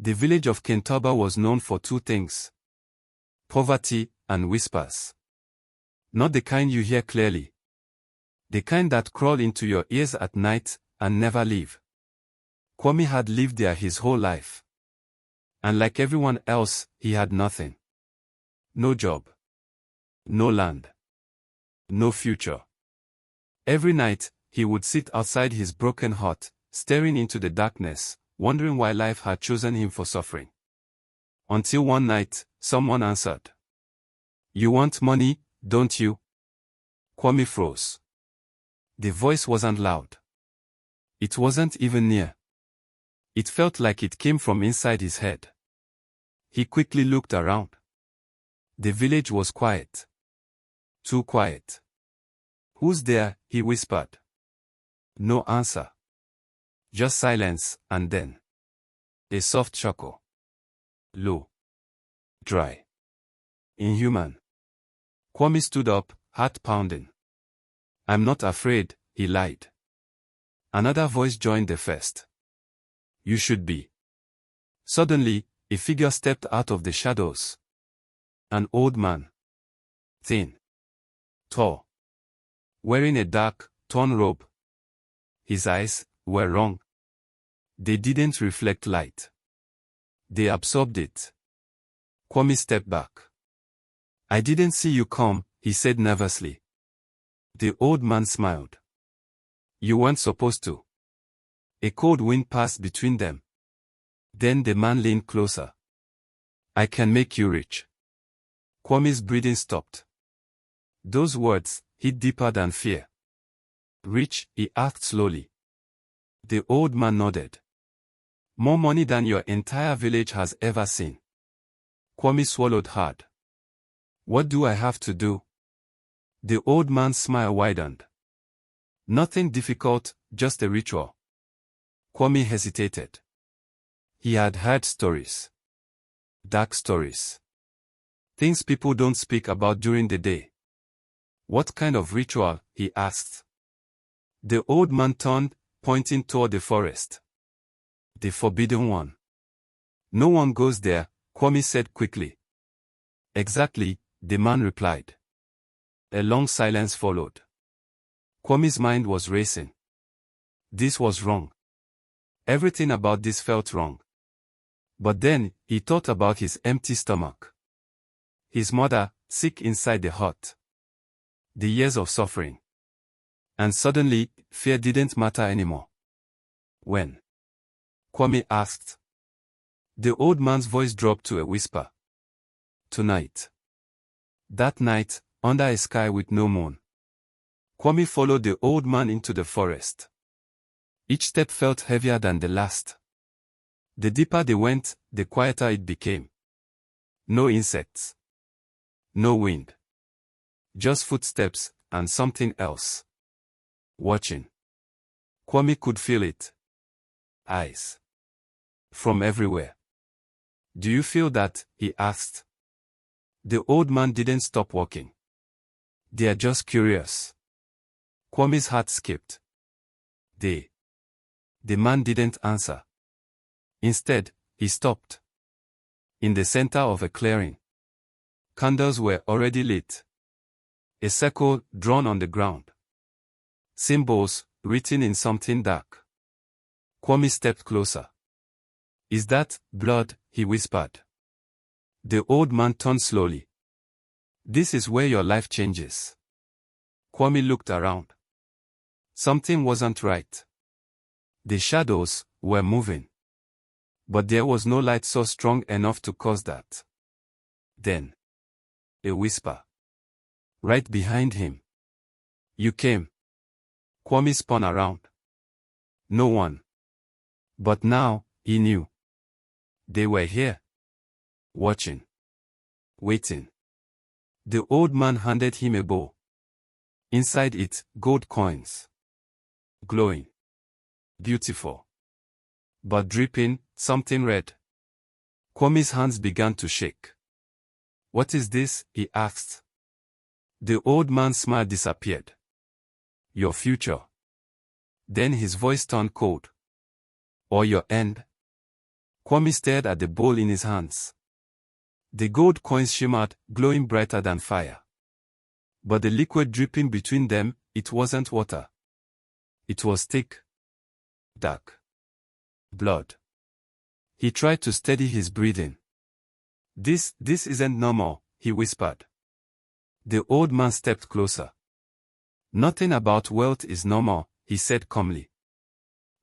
The village of Kintoba was known for two things: poverty and whispers. Not the kind you hear clearly. The kind that crawl into your ears at night and never leave. Kwame had lived there his whole life. And like everyone else, he had nothing. No job. No land. No future. Every night, he would sit outside his broken hut, staring into the darkness, wondering why life had chosen him for suffering. Until one night, someone answered. "You want money, don't you?" Kwame froze. The voice wasn't loud. It wasn't even near. It felt like it came from inside his head. He quickly looked around. The village was quiet. Too quiet. "Who's there?" he whispered. No answer. Just silence, and then a soft chuckle. Low. Dry. Inhuman. Kwame stood up, heart pounding. "I'm not afraid," he lied. Another voice joined the first. "You should be." Suddenly, a figure stepped out of the shadows. An old man. Thin. Tall. Wearing a dark, torn robe. His eyes were wrong. They didn't reflect light. They absorbed it. Kwame stepped back. "I didn't see you come," he said nervously. The old man smiled. "You weren't supposed to." A cold wind passed between them. Then the man leaned closer. "I can make you rich." Kwame's breathing stopped. Those words hit deeper than fear. "Rich?" he asked slowly. The old man nodded. "More money than your entire village has ever seen." Kwame swallowed hard. "What do I have to do?" The old man's smile widened. "Nothing difficult, just a ritual." Kwame hesitated. He had heard stories. Dark stories. Things people don't speak about during the day. "What kind of ritual?" he asked. The old man turned, pointing toward the forest. "The forbidden one." "No one goes there," Kwame said quickly. "Exactly," the man replied. A long silence followed. Kwame's mind was racing. This was wrong. Everything about this felt wrong. But then, he thought about his empty stomach. His mother, sick inside the hut. The years of suffering. And suddenly, fear didn't matter anymore. "When?" Kwame asked. The old man's voice dropped to a whisper. "Tonight." That night, under a sky with no moon. Kwame followed the old man into the forest. Each step felt heavier than the last. The deeper they went, the quieter it became. No insects. No wind. Just footsteps, and something else. Watching. Kwame could feel it. Eyes. From everywhere. "Do you feel that?" he asked. The old man didn't stop walking. "They're just curious." Kwame's heart skipped. The man didn't answer. Instead, he stopped. In the center of a clearing. Candles were already lit. A circle drawn on the ground. Symbols written in something dark. Kwame stepped closer. "Is that blood?" he whispered. The old man turned slowly. "This is where your life changes." Kwame looked around. Something wasn't right. The shadows were moving. But there was no light so strong enough to cause that. Then. A whisper. Right behind him. "You came." Kwame spun around. No one. But now, he knew. They were here. Watching. Waiting. The old man handed him a bowl. Inside it, gold coins. Glowing. Beautiful. But dripping, something red. Kwame's hands began to shake. "What is this?" he asked. The old man's smile disappeared. "Your future." Then his voice turned cold. "Or your end." Kwame stared at the bowl in his hands. The gold coins shimmered, glowing brighter than fire. But the liquid dripping between them, it wasn't water. It was thick, dark blood. He tried to steady his breathing. This isn't normal, he whispered. The old man stepped closer. Nothing about wealth is normal, he said calmly.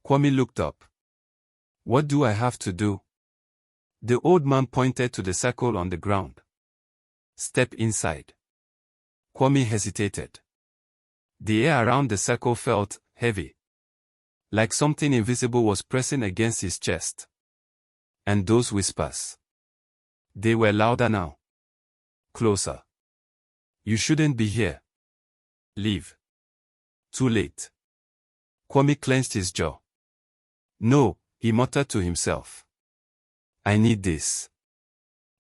Kwame looked up. What do I have to do? The old man pointed to the circle on the ground. Step inside. Kwame hesitated. The air around the circle felt heavy. Like something invisible was pressing against his chest. And those whispers. They were louder now. Closer. You shouldn't be here. Leave. Too late. Kwame clenched his jaw. No, he muttered to himself. I need this.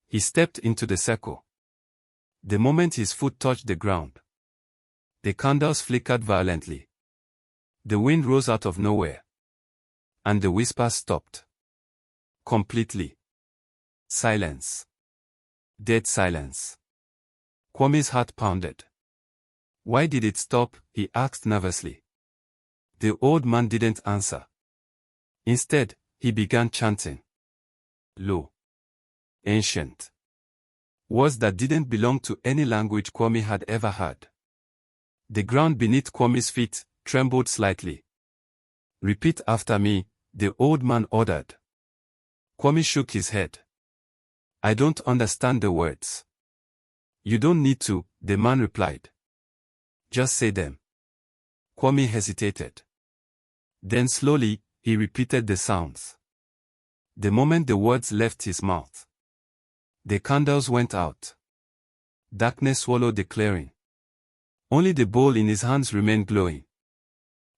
He stepped into the circle. The moment his foot touched the ground, the candles flickered violently. The wind rose out of nowhere. And the whispers stopped. Completely. Silence. Dead silence. Kwame's heart pounded. Why did it stop? He asked nervously. The old man didn't answer. Instead, he began chanting. Low. Ancient. Words that didn't belong to any language Kwame had ever heard. The ground beneath Kwame's feet trembled slightly. Repeat after me, the old man ordered. Kwame shook his head. I don't understand the words. You don't need to, the man replied. Just say them. Kwame hesitated. Then slowly, he repeated the sounds. The moment the words left his mouth, the candles went out. Darkness swallowed the clearing. Only the bowl in his hands remained glowing.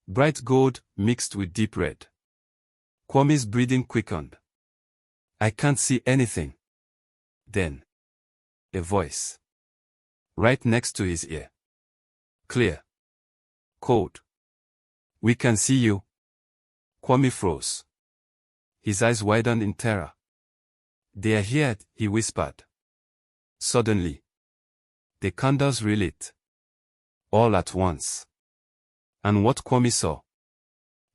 Bright gold, mixed with deep red. Kwame's breathing quickened. I can't see anything. Then, a voice. Right next to his ear. Clear. Cold. We can see you. Kwame froze. His eyes widened in terror. They are here, he whispered. Suddenly, the candles relit. All at once. And what Kwame saw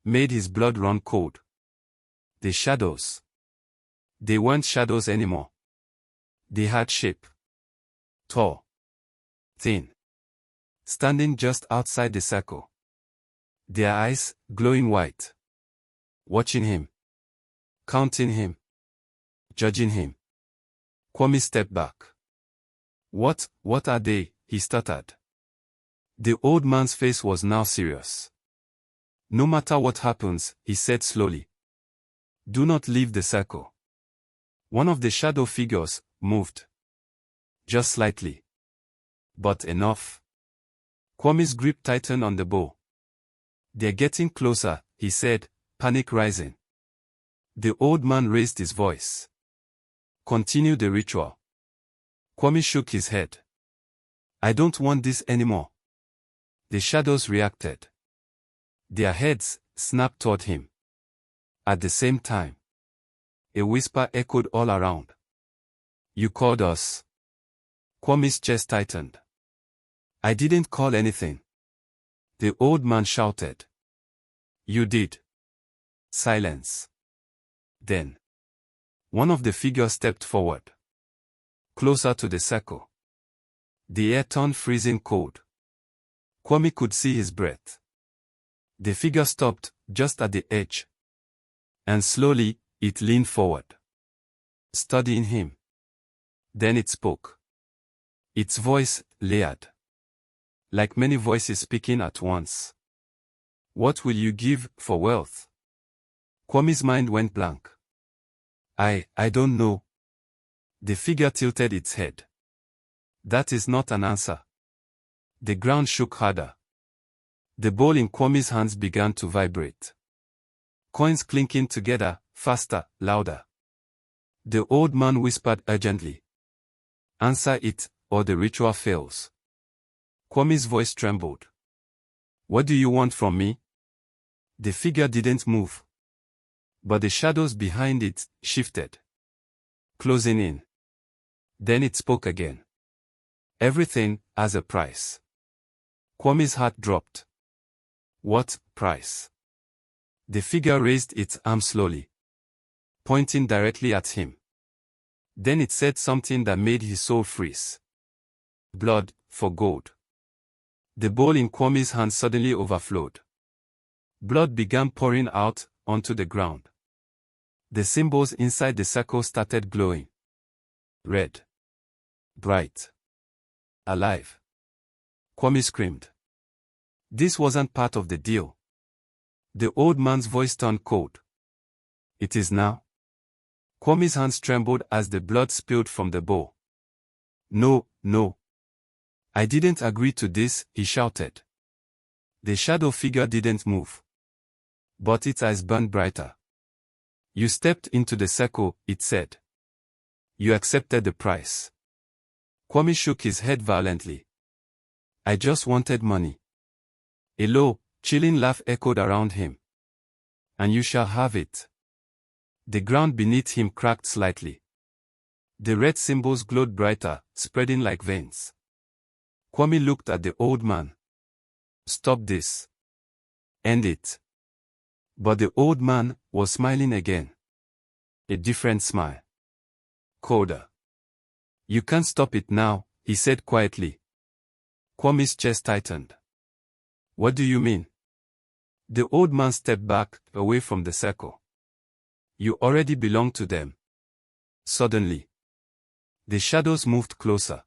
made his blood run cold. The shadows. They weren't shadows anymore. They had shape. Tall. Thin. Standing just outside the circle. Their eyes, glowing white. Watching him. Counting him. Judging him. Kwame stepped back. What are they? He stuttered. The old man's face was now serious. No matter what happens, he said slowly. Do not leave the circle. One of the shadow figures moved. Just slightly. But enough. Kwame's grip tightened on the bow. They're getting closer, he said, panic rising. The old man raised his voice. Continue the ritual. Kwame shook his head. I don't want this anymore. The shadows reacted. Their heads snapped toward him. At the same time, a whisper echoed all around. You called us. Kwame's chest tightened. I didn't call anything. The old man shouted. You did. Silence. Then, one of the figures stepped forward. Closer to the circle. The air turned freezing cold. Kwame could see his breath. The figure stopped, just at the edge. And slowly, it leaned forward. Studying him. Then it spoke. Its voice, layered. Like many voices speaking at once. What will you give for wealth? Kwame's mind went blank. I don't know. The figure tilted its head. That is not an answer. The ground shook harder. The bowl in Kwame's hands began to vibrate. Coins clinking together, faster, louder. The old man whispered urgently. Answer it, or the ritual fails. Kwame's voice trembled. What do you want from me? The figure didn't move. But the shadows behind it shifted, closing in. Then it spoke again. Everything has a price. Kwame's heart dropped. What price? The figure raised its arm slowly, pointing directly at him. Then it said something that made his soul freeze. Blood for gold. The bowl in Kwame's hand suddenly overflowed. Blood began pouring out onto the ground. The symbols inside the circle started glowing. Red. Bright. Alive. Kwame screamed. This wasn't part of the deal. The old man's voice turned cold. It is now. Kwame's hands trembled as the blood spilled from the bowl. No, no. I didn't agree to this, he shouted. The shadow figure didn't move. But its eyes burned brighter. You stepped into the circle, it said. You accepted the price. Kwame shook his head violently. I just wanted money. A low, chilling laugh echoed around him. And you shall have it. The ground beneath him cracked slightly. The red symbols glowed brighter, spreading like veins. Kwame looked at the old man. Stop this. End it. But the old man was smiling again. A different smile. Colder. You can't stop it now, he said quietly. Kwame's chest tightened. What do you mean? The old man stepped back, away from the circle. You already belong to them. Suddenly, the shadows moved closer.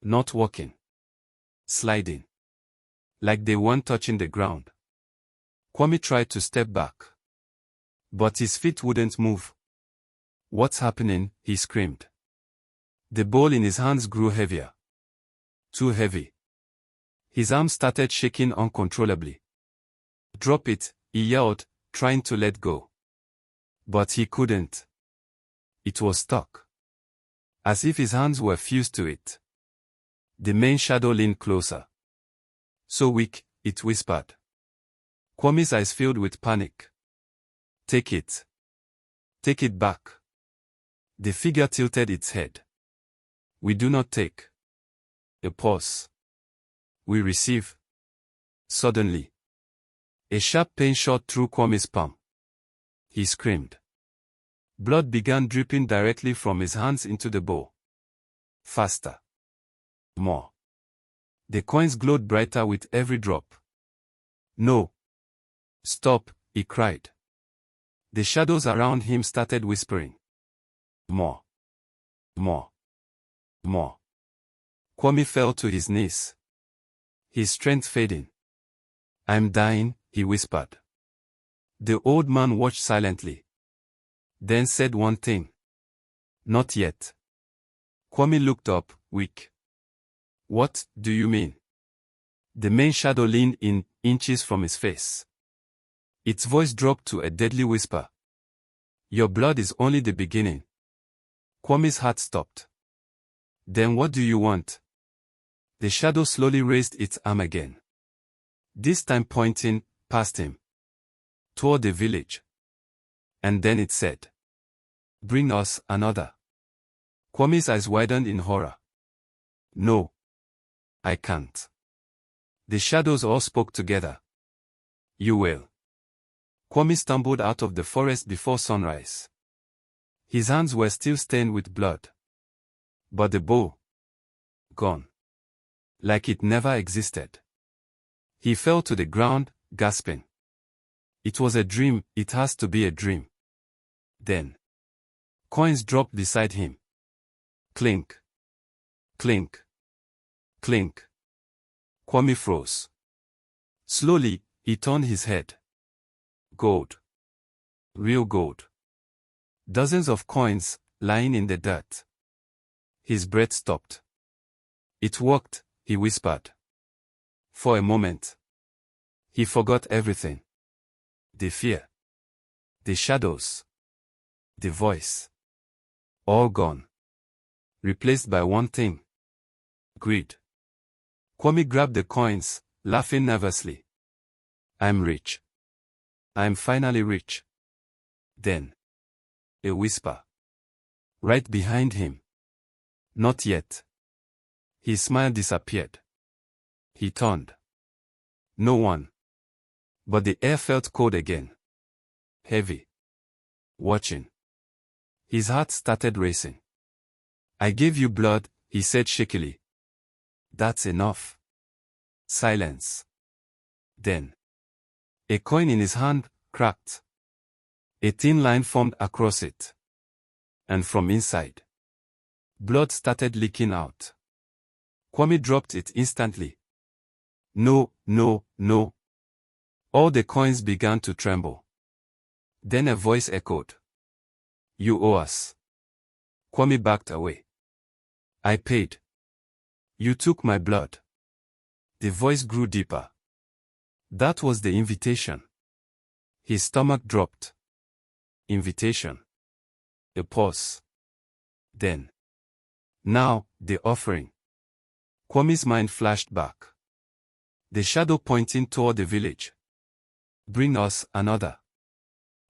Not walking. Sliding. Like they weren't touching the ground. Kwame tried to step back. But his feet wouldn't move. What's happening? He screamed. The bowl in his hands grew heavier. Too heavy. His arms started shaking uncontrollably. Drop it, he yelled, trying to let go. But he couldn't. It was stuck. As if his hands were fused to it. The main shadow leaned closer. So weak, it whispered. Kwame's eyes filled with panic. Take it. Take it back. The figure tilted its head. We do not take. A pause. We receive. Suddenly, a sharp pain shot through Kwame's palm. He screamed. Blood began dripping directly from his hands into the bowl. Faster. More. The coins glowed brighter with every drop. No. Stop, he cried. The shadows around him started whispering. More. More. More. Kwame fell to his knees. His strength fading. I'm dying, he whispered. The old man watched silently. Then said one thing. Not yet. Kwame looked up, weak. What do you mean? The main shadow leaned in, inches from his face. Its voice dropped to a deadly whisper. Your blood is only the beginning. Kwame's heart stopped. Then what do you want? The shadow slowly raised its arm again. This time pointing, past him. Toward the village. And then it said. Bring us another. Kwame's eyes widened in horror. No. I can't. The shadows all spoke together. You will. Kwame stumbled out of the forest before sunrise. His hands were still stained with blood. But the bow. Gone. Like it never existed. He fell to the ground, gasping. It was a dream, it has to be a dream. Then. Coins dropped beside him. Clink. Clink. Clink. Kwame froze. Slowly, he turned his head. Gold. Real gold. Dozens of coins, lying in the dirt. His breath stopped. It worked, he whispered. For a moment. He forgot everything. The fear. The shadows. The voice. All gone. Replaced by one thing. Greed. Kwame grabbed the coins, laughing nervously. I'm rich. I'm finally rich. Then. A whisper. Right behind him. Not yet. His smile disappeared. He turned. No one. But the air felt cold again. Heavy. Watching. His heart started racing. I gave you blood, he said shakily. That's enough. Silence. Then. A coin in his hand cracked. A thin line formed across it. And from inside, blood started leaking out. Kwame dropped it instantly. No, no, no. All the coins began to tremble. Then a voice echoed. You owe us. Kwame backed away. I paid. You took my blood. The voice grew deeper. That was the invitation. His stomach dropped. Invitation. A pause. Then. Now, the offering. Kwame's mind flashed back. The shadow pointing toward the village. Bring us another.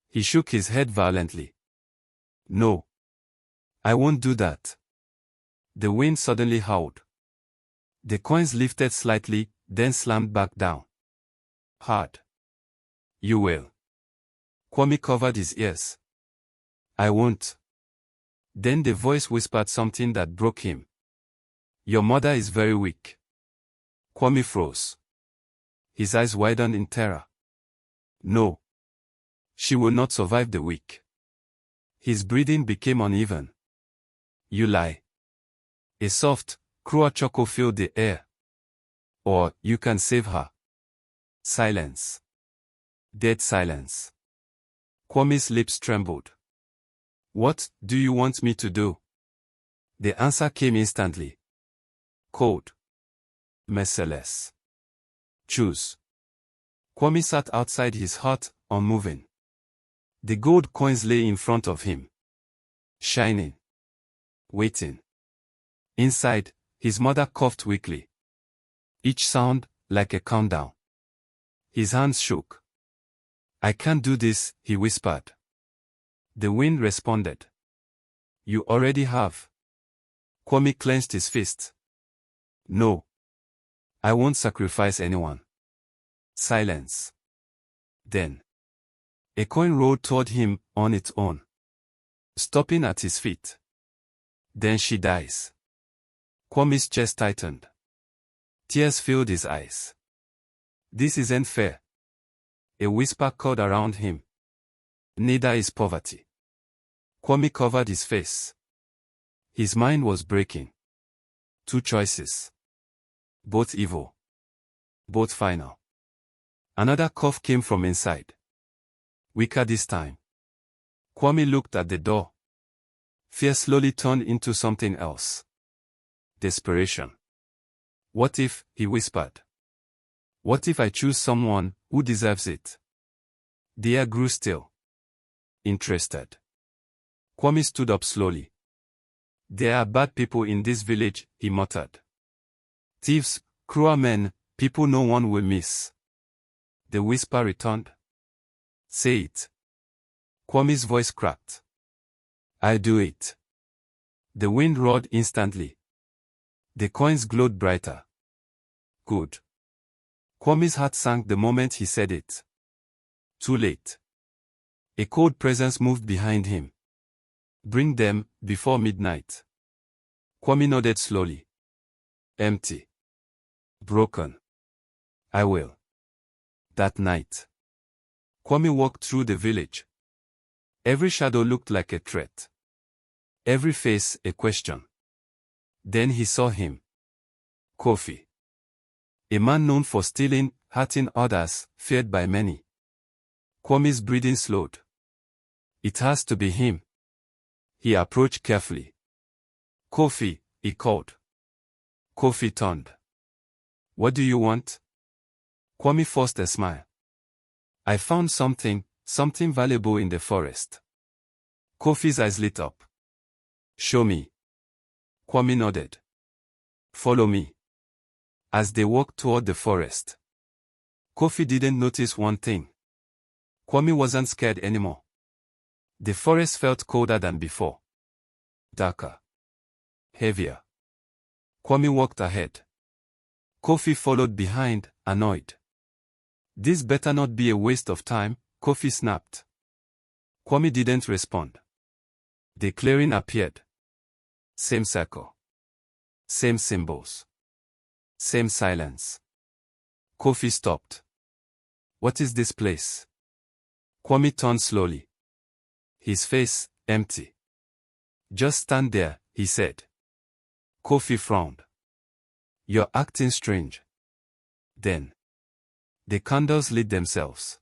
He shook his head violently. No. I won't do that. The wind suddenly howled. The coins lifted slightly, then slammed back down. Hard. You will. Kwame covered his ears. I won't. Then the voice whispered something that broke him. Your mother is very weak. Kwame froze. His eyes widened in terror. No. She will not survive the week. His breathing became uneven. You lie. A soft, cruel chuckle filled the air. Or, you can save her. Silence. Dead silence. Kwame's lips trembled. What do you want me to do? The answer came instantly. Cold. Merciless. Choose. Kwame sat outside his hut, unmoving. The gold coins lay in front of him. Shining. Waiting. Inside, his mother coughed weakly. Each sound, like a countdown. His hands shook. I can't do this, he whispered. The wind responded. You already have. Kwame clenched his fist. No. I won't sacrifice anyone. Silence. Then. A coin rolled toward him on its own. Stopping at his feet. Then she dies. Kwame's chest tightened. Tears filled his eyes. This isn't fair. A whisper called around him. Neither is poverty. Kwame covered his face. His mind was breaking. Two choices. Both evil. Both final. Another cough came from inside. Weaker this time. Kwame looked at the door. Fear slowly turned into something else. Desperation. What if, he whispered. What if I choose someone who deserves it? The air grew still. Interested. Kwame stood up slowly. There are bad people in this village, he muttered. Thieves, cruel men, people no one will miss. The whisper returned. Say it. Kwame's voice cracked. I'll do it. The wind roared instantly. The coins glowed brighter. Good. Kwame's heart sank the moment he said it. Too late. A cold presence moved behind him. Bring them, before midnight. Kwame nodded slowly. Empty. Broken. I will. That night. Kwame walked through the village. Every shadow looked like a threat. Every face a question. Then he saw him. Kofi. A man known for stealing, hurting others, feared by many. Kwame's breathing slowed. It has to be him. He approached carefully. Kofi, he called. Kofi turned. What do you want? Kwame forced a smile. I found something valuable in the forest. Kofi's eyes lit up. Show me. Kwame nodded. Follow me. As they walked toward the forest, Kofi didn't notice one thing. Kwame wasn't scared anymore. The forest felt colder than before. Darker. Heavier. Kwame walked ahead. Kofi followed behind, annoyed. This better not be a waste of time, Kofi snapped. Kwame didn't respond. The clearing appeared. Same circle. Same symbols. Same silence. Kofi stopped. What is this place? Kwame turned slowly. His face, empty. Just stand there, he said. Kofi frowned. You're acting strange. Then. The candles lit themselves.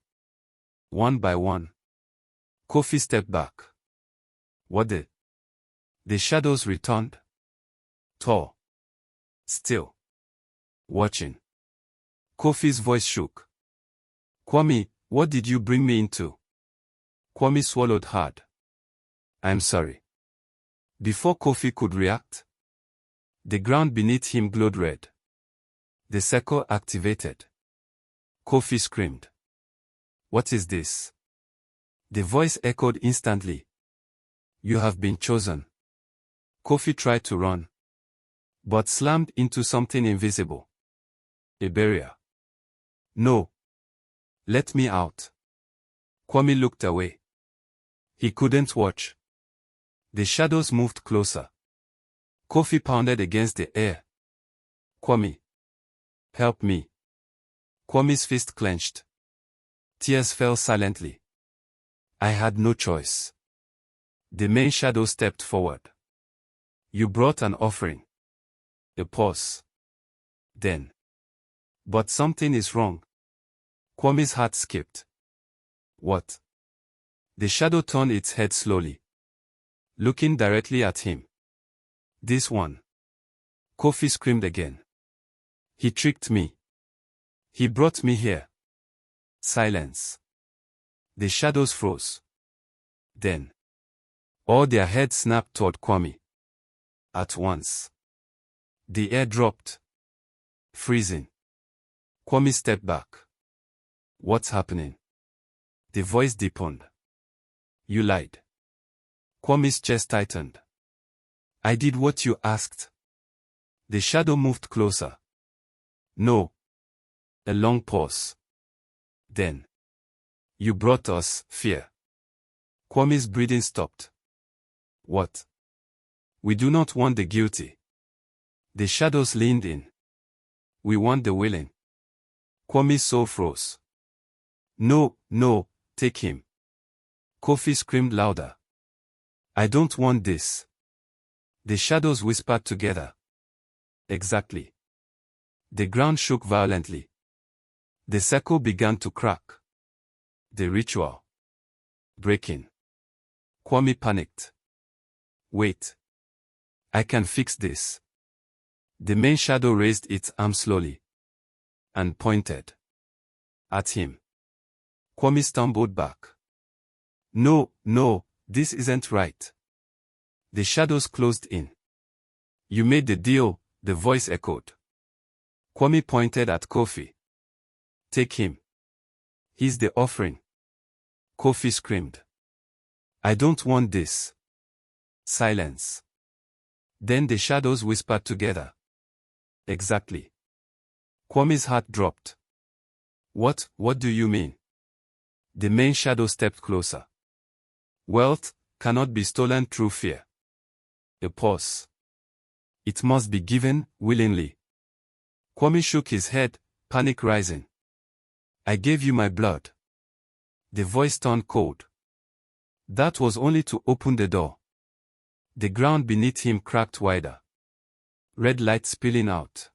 One by one. Kofi stepped back. What the? The shadows returned. Tall. Still. Watching. Kofi's voice shook. Kwame, what did you bring me into? Kwame swallowed hard. I'm sorry. Before Kofi could react, the ground beneath him glowed red. The circle activated. Kofi screamed. What is this? The voice echoed instantly. You have been chosen. Kofi tried to run, but slammed into something invisible. A barrier. No. Let me out. Kwame looked away. He couldn't watch. The shadows moved closer. Kofi pounded against the air. Kwame. Help me. Kwame's fist clenched. Tears fell silently. I had no choice. The main shadow stepped forward. You brought an offering. A pause. Then. But something is wrong. Kwame's heart skipped. What? The shadow turned its head slowly, looking directly at him. This one. Kofi screamed again. He tricked me. He brought me here. Silence. The shadows froze. Then. All their heads snapped toward Kwame. At once. The air dropped. Freezing. Kwame stepped back. What's happening? The voice deepened. You lied. Kwame's chest tightened. I did what you asked. The shadow moved closer. No. A long pause. Then. You brought us fear. Kwame's breathing stopped. What? We do not want the guilty. The shadows leaned in. We want the willing. Kwame's soul froze. No, no, take him. Kofi screamed louder. I don't want this. The shadows whispered together. Exactly. The ground shook violently. The circle began to crack. The ritual. Breaking. Kwame panicked. Wait. I can fix this. The main shadow raised its arm slowly. And pointed. At him. Kwame stumbled back. No, no, this isn't right. The shadows closed in. You made the deal, the voice echoed. Kwame pointed at Kofi. Take him. He's the offering. Kofi screamed. I don't want this. Silence. Then the shadows whispered together. Exactly. Kwame's heart dropped. What do you mean? The main shadow stepped closer. Wealth cannot be stolen through fear. A pause. It must be given willingly. Kwame shook his head, panic rising. I gave you my blood. The voice turned cold. That was only to open the door. The ground beneath him cracked wider. Red light spilling out.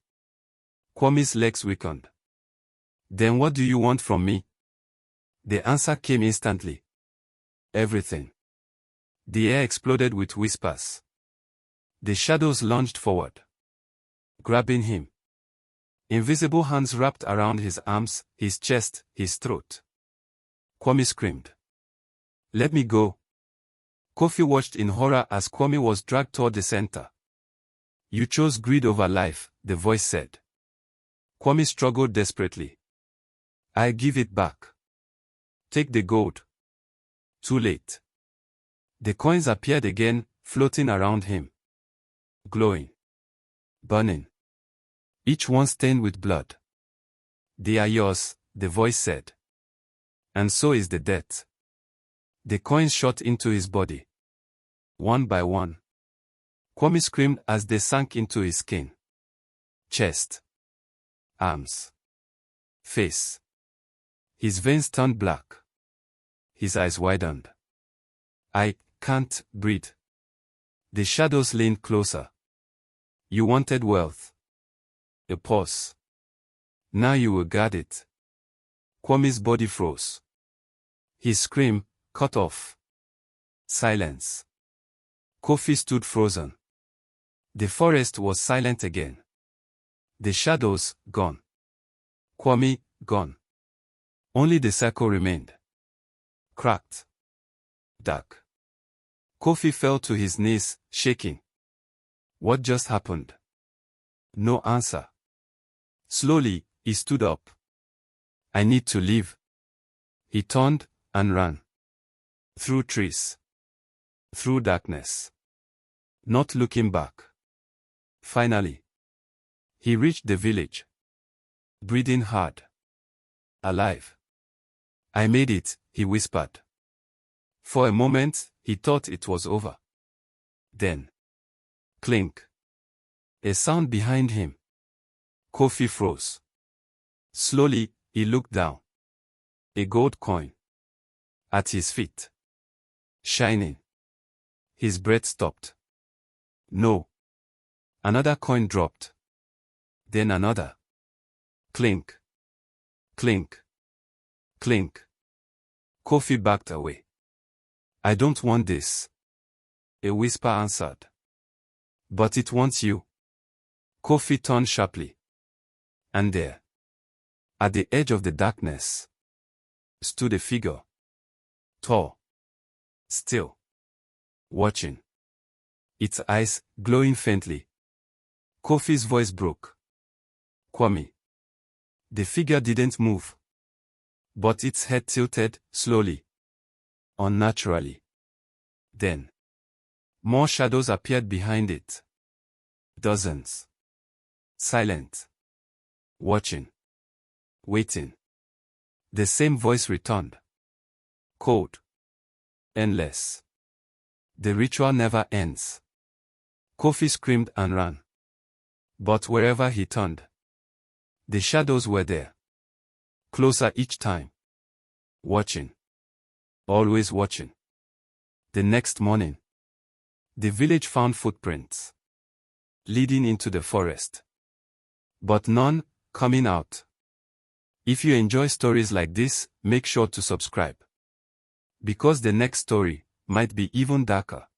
Kwame's legs weakened. Then what do you want from me? The answer came instantly. Everything. The air exploded with whispers. The shadows lunged forward, grabbing him. Invisible hands wrapped around his arms, his chest, his throat. Kwame screamed. Let me go. Kofi watched in horror as Kwame was dragged toward the center. You chose greed over life, the voice said. Kwame struggled desperately. I'll give it back. Take the gold. Too late. The coins appeared again, floating around him. Glowing. Burning. Each one stained with blood. "They are yours," the voice said. "And so is the debt." The coins shot into his body. One by one. Kwame screamed as they sank into his skin. Chest. Arms. Face. His veins turned black. His eyes widened. "I can't breathe." The shadows leaned closer. "You wanted wealth." A pause. "Now you will guard it." Kwame's body froze. His scream cut off. Silence. Kofi stood frozen. The forest was silent again. The shadows gone. Kwame gone. Only the circle remained. Cracked. Dark. Kofi fell to his knees, shaking. What just happened? No answer. Slowly, he stood up. "I need to leave." He turned and ran. Through trees. Through darkness. Not looking back. Finally, he reached the village. Breathing hard. Alive. "I made it," he whispered. For a moment, he thought it was over. Then. Clink. A sound behind him. Kofi froze. Slowly, he looked down. A gold coin. At his feet. Shining. His breath stopped. No. Another coin dropped. Then another. Clink. Clink. Clink. Kofi backed away. "I don't want this," a whisper answered. "But it wants you." Kofi turned sharply. And there, at the edge of the darkness, stood a figure. Tall. Still. Watching. Its eyes glowing faintly. Kofi's voice broke. "Kwame." The figure didn't move. But its head tilted, slowly. Unnaturally. Then. More shadows appeared behind it. Dozens. Silent. Watching. Waiting. The same voice returned. Cold. Endless. The ritual never ends. Kofi screamed and ran. But wherever he turned, the shadows were there. Closer each time. Watching. Always watching. The next morning, the village found footprints leading into the forest. But none coming out. If you enjoy stories like this, make sure to subscribe. Because the next story might be even darker.